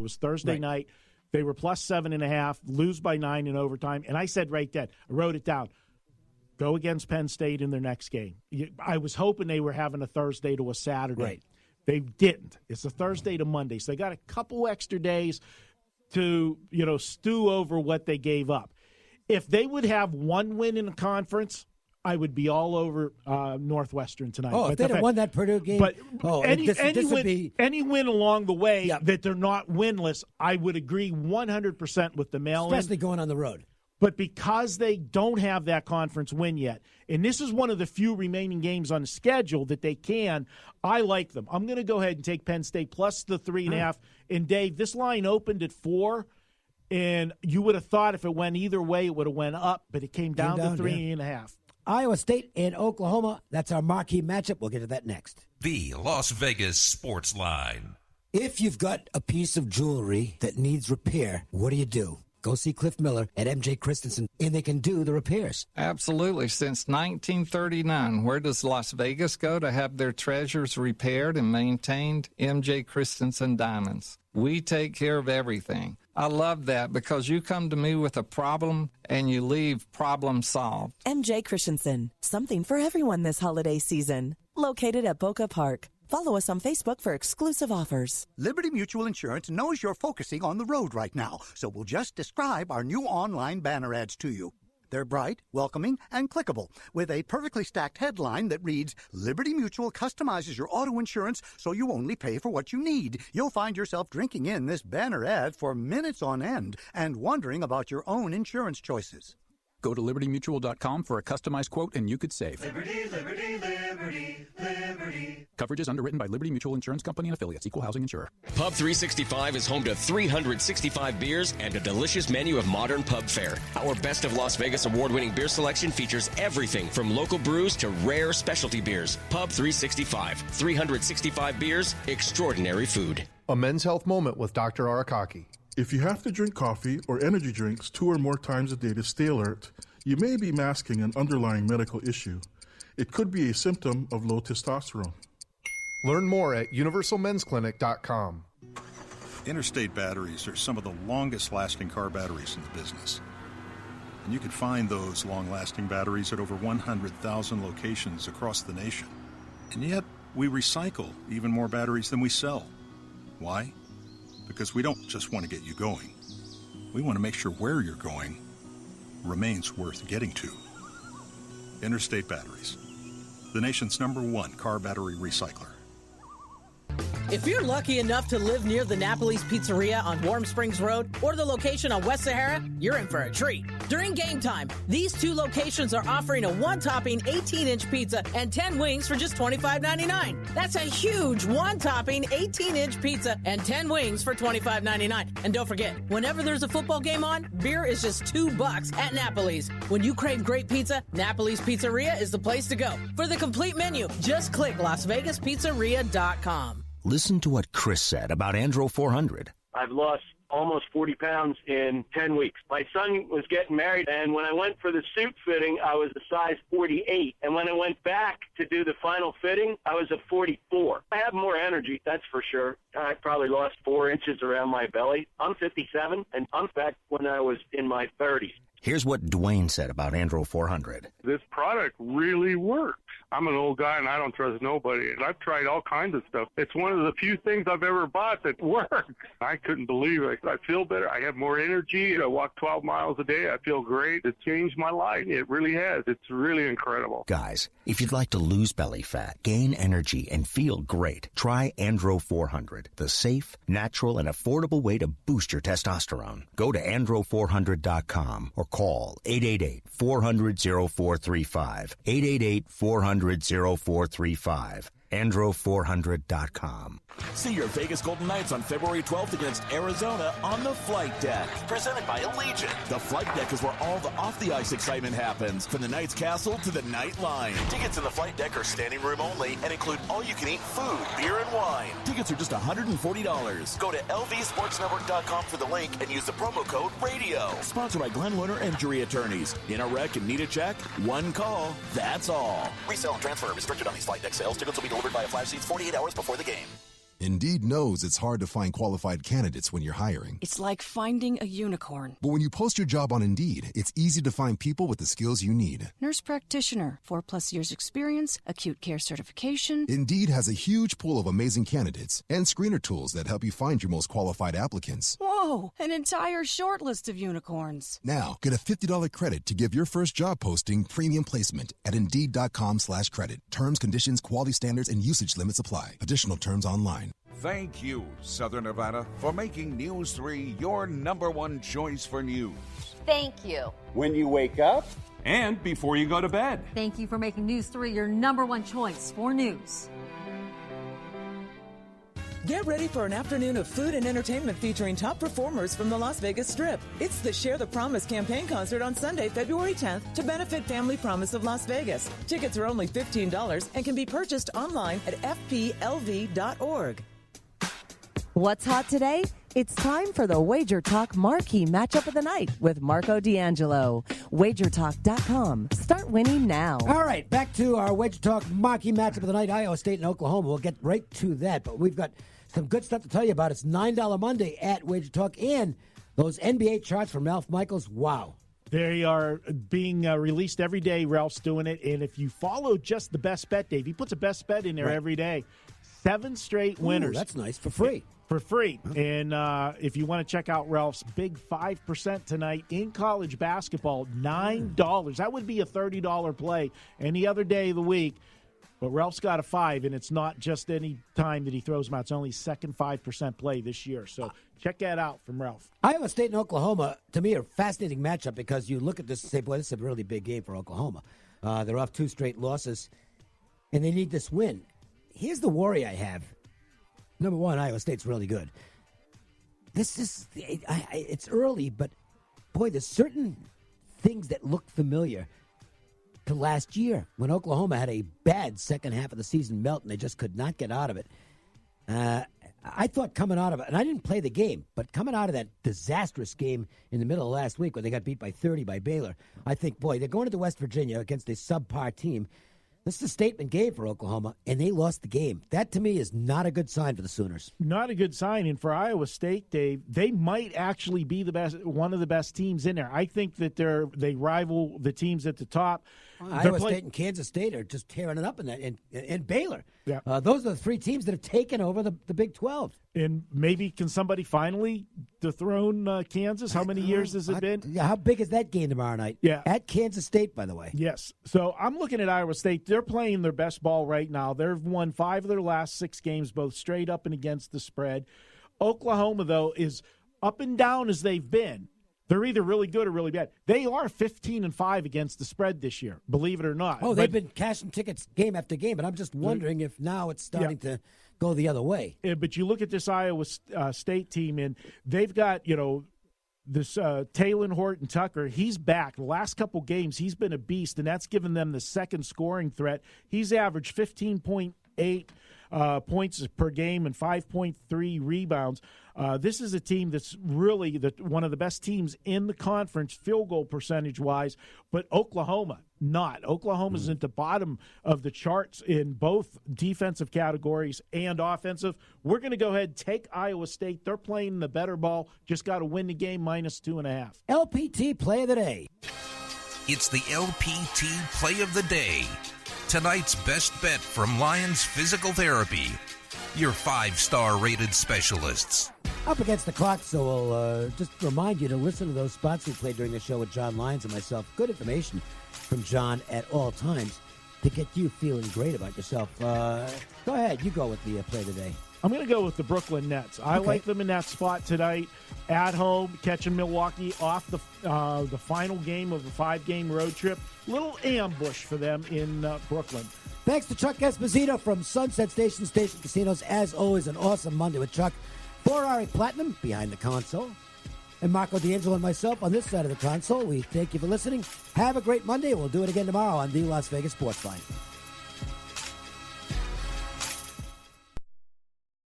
It was Thursday night. They were plus 7.5, lose by 9 in overtime. And I said right then, I wrote it down, go against Penn State in their next game. I was hoping they were having a Thursday to a Saturday. Right. They didn't. It's a Thursday to Monday. So they got a couple extra days to, stew over what they gave up. If they would have one win in the conference, I would be all over Northwestern tonight. Oh, if they'd have won that Purdue game. But any win along the way that they're not winless, I would agree 100% with the mail-in. Especially going on the road. But because they don't have that conference win yet, and this is one of the few remaining games on the schedule that they can, I like them. I'm going to go ahead and take Penn State plus the 3.5. And, Dave, this line opened at 4. And you would have thought if it went either way, it would have went up, but it came down to 3.5. Iowa State and Oklahoma, that's our marquee matchup. We'll get to that next. The Las Vegas Sports Line. If you've got a piece of jewelry that needs repair, what do? Go see Cliff Miller at MJ Christensen, and they can do the repairs. Absolutely. Since 1939, where does Las Vegas go to have their treasures repaired and maintained? MJ Christensen Diamonds. We take care of everything. I love that because you come to me with a problem and you leave problem solved. MJ Christensen, something for everyone this holiday season. Located at Boca Park. Follow us on Facebook for exclusive offers. Liberty Mutual Insurance knows you're focusing on the road right now, so we'll just describe our new online banner ads to you. They're bright, welcoming, and clickable, with a perfectly stacked headline that reads, Liberty Mutual customizes your auto insurance so you only pay for what you need. You'll find yourself drinking in this banner ad for minutes on end and wondering about your own insurance choices. Go to libertymutual.com for a customized quote and you could save. Liberty, liberty, liberty, liberty. Coverage is underwritten by Liberty Mutual Insurance Company and affiliates. Equal housing insurer. Pub 365 is home to 365 beers and a delicious menu of modern pub fare. Our Best of Las Vegas award-winning beer selection features everything from local brews to rare specialty beers. Pub 365. 365 beers, extraordinary food. A Men's Health Moment with Dr. Arakaki. If you have to drink coffee or energy drinks 2 or more times a day to stay alert, you may be masking an underlying medical issue. It could be a symptom of low testosterone. Learn more at universalmensclinic.com. Interstate batteries are some of the longest-lasting car batteries in the business. And you can find those long-lasting batteries at over 100,000 locations across the nation. And yet, we recycle even more batteries than we sell. Why? Because we don't just want to get you going. We want to make sure where you're going remains worth getting to. Interstate Batteries, the nation's #1 car battery recycler. If you're lucky enough to live near the Napoli's Pizzeria on Warm Springs Road or the location on West Sahara, you're in for a treat. During game time, these 2 locations are offering a 1-topping 18-inch pizza and 10 wings for just $25.99. That's a huge 1-topping 18-inch pizza and 10 wings for $25.99. And don't forget, whenever there's a football game on, beer is just $2 at Napoli's. When you crave great pizza, Napoli's Pizzeria is the place to go. For the complete menu, just click LasVegasPizzeria.com. Listen to what Chris said about Andro 400. I've lost almost 40 pounds in 10 weeks. My son was getting married, and when I went for the suit fitting, I was a size 48. And when I went back to do the final fitting, I was a 44. I have more energy, that's for sure. I probably lost 4 inches around my belly. I'm 57, and I'm back when I was in my 30s. Here's what Dwayne said about Andro 400. This product really works. I'm an old guy and I don't trust nobody. I've tried all kinds of stuff. It's one of the few things I've ever bought that works. I couldn't believe it. I feel better. I have more energy. I walk 12 miles a day. I feel great. It changed my life. It really has. It's really incredible. Guys, if you'd like to lose belly fat, gain energy, and feel great, try Andro 400, the safe, natural, and affordable way to boost your testosterone. Go to andro400.com or call 888-400-0435. 888-400-0435. Andro400.com. See your Vegas Golden Knights on February 12th against Arizona on the Flight Deck. Presented by Allegiant. The Flight Deck is where all the off-the-ice excitement happens. From the Knights Castle to the Night Line. Tickets in the Flight Deck are standing room only and include all-you-can-eat food, beer, and wine. Tickets are just $140. Go to lvsportsnetwork.com for the link and use the promo code RADIO. Sponsored by Glenn Lerner Injury Attorneys. In a wreck and need a check? One call. That's all. Resale and transfer are restricted on these Flight Deck sales. Tickets will be delivered by a flash seats 48 hours before the game. Indeed knows it's hard to find qualified candidates when you're hiring. It's like finding a unicorn. But when you post your job on Indeed, it's easy to find people with the skills you need. Nurse practitioner, 4+ years experience, acute care certification. Indeed has a huge pool of amazing candidates and screener tools that help you find your most qualified applicants. Whoa, an entire short list of unicorns. Now, get a $50 credit to give your first job posting premium placement at Indeed.com/credit. Terms, conditions, quality standards, and usage limits apply. Additional terms online. Thank you, Southern Nevada, for making News 3 your #1 choice for news. Thank you. When you wake up and before you go to bed. Thank you for making News 3 your #1 choice for news. Get ready for an afternoon of food and entertainment featuring top performers from the Las Vegas Strip. It's the Share the Promise campaign concert on Sunday, February 10th to benefit Family Promise of Las Vegas. Tickets are only $15 and can be purchased online at fplv.org. What's hot today? It's time for the Wager Talk Marquee Matchup of the Night with Marco DAngelo. WagerTalk.com. Start winning now. All right, back to our Wager Talk Marquee Matchup of the Night, Iowa State and Oklahoma. We'll get right to that, but we've got some good stuff to tell you about. It's $9 Monday at Wager Talk, and those NBA charts from Ralph Michaels. Wow. They are being released every day. Ralph's doing it, and if you follow just the best bet, Dave, he puts a best bet in there every day. 7 straight winners. Ooh, that's nice. For free. For free. And if you want to check out Ralph's big 5% tonight in college basketball, $9. That would be a $30 play any other day of the week. But Ralph's got a 5, and it's not just any time that he throws them out. It's only second 5% play this year. So check that out from Ralph. Iowa State and Oklahoma, to me, are a fascinating matchup because you look at this and say, boy, this is a really big game for Oklahoma. They're off 2 straight losses, and they need this win. Here's the worry I have. Number one, Iowa State's really good. This is, it's early, but boy, there's certain things that look familiar to last year when Oklahoma had a bad second half of the season melt and they just could not get out of it. I thought coming out of it, and I didn't play the game, but coming out of that disastrous game in the middle of last week when they got beat by 30 by Baylor, I think, boy, they're going to West Virginia against a subpar team. This is a statement game for Oklahoma, and they lost the game. That, to me, is not a good sign for the Sooners. Not a good sign. And for Iowa State, Dave, they might actually be the best, one of the best teams in there. I think that they rival the teams at the top. Iowa State and Kansas State are just tearing it up in that, and Baylor. Yeah. Those are the 3 teams that have taken over the Big 12. And maybe can somebody finally dethrone Kansas? How many years has it been? Yeah, how big is that game tomorrow night? Yeah. At Kansas State, by the way. Yes. So I'm looking at Iowa State. They're playing their best ball right now. They've won 5 of their last 6 games, both straight up and against the spread. Oklahoma, though, is up and down as they've been. They're either really good or really bad. They are 15-5 against the spread this year, believe it or not. Oh, they've been cashing tickets game after game, but I'm just wondering if now it's starting to go the other way. Yeah, but you look at this Iowa State team, and they've got, this Taylor Horton Tucker. He's back. The last couple games, he's been a beast, and that's given them the second scoring threat. He's averaged 15.8 points per game and 5.3 rebounds. This is a team that's really one of the best teams in the conference field goal percentage-wise, but Oklahoma not. Oklahoma's at the bottom of the charts in both defensive categories and offensive. We're going to go ahead and take Iowa State. They're playing the better ball. Just got to win the game -2.5. LPT Play of the Day. It's the LPT Play of the Day. Tonight's best bet from Lions Physical Therapy. Your 5-star rated specialists. Up against the clock, so we'll just remind you to listen to those spots we played during the show with John Lyons and myself. Good information from John at all times to get you feeling great about yourself. Go ahead. You go with the play today. I'm going to go with the Brooklyn Nets. I like them in that spot tonight. At home, catching Milwaukee off the final game of the 5-game road trip. Little ambush for them in Brooklyn. Thanks to Chuck Esposito from Sunset Station Casinos. As always, an awesome Monday with Chuck. For Ari Platinum, behind the console. And Marco DAngelo and myself on this side of the console. We thank you for listening. Have a great Monday. We'll do it again tomorrow on the Las Vegas Sportsline.